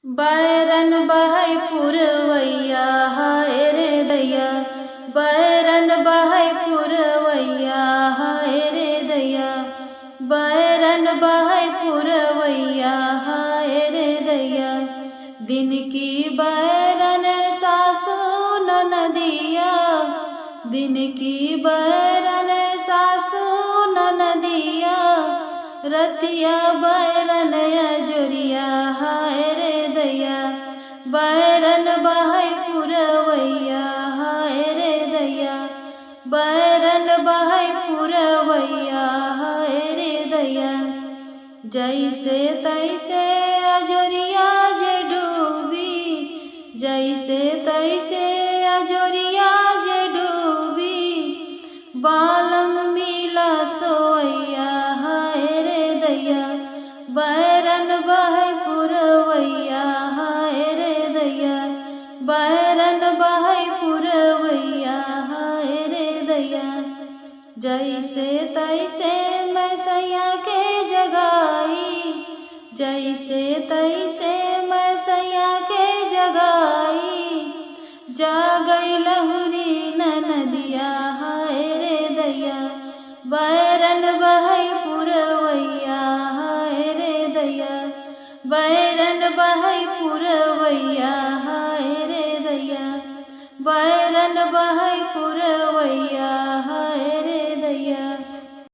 बैरन बहै पुरवैया हाय रे दैया, बैरन बहै पुरवैया हाय रे दैया, बैरन बहै पुरवैया हाय रे दैया। दिन की बैरन सासु ननदिया, दिन की बैरन सासु ननदिया, रतिया बैरन अजोरिया हाय रे दैया, बैरन बहै पुरवैया हाय रे दैया, बैरन बहै पुरवैया हाय रे दैया। जैसे तैसे अजोरिया जे डूबी, जैसे तैसे अजोरिया जे डूबी, बालम मिला सोवैया हाय रे दैया, बैरन बहै पुरवैया हाय रे दैया, बैरन बहै पुरवैया हाय रे दैया। जैसे तैसे मैं सैया के जगाई, जैसे तैसे मैं सैया के जगाई, जागई लहुरी ननदिया हाय रे दैया, बैरन बहै पुरवैया हाय रे दैया, बैरन बहै पुरवैया हाय रे दैया।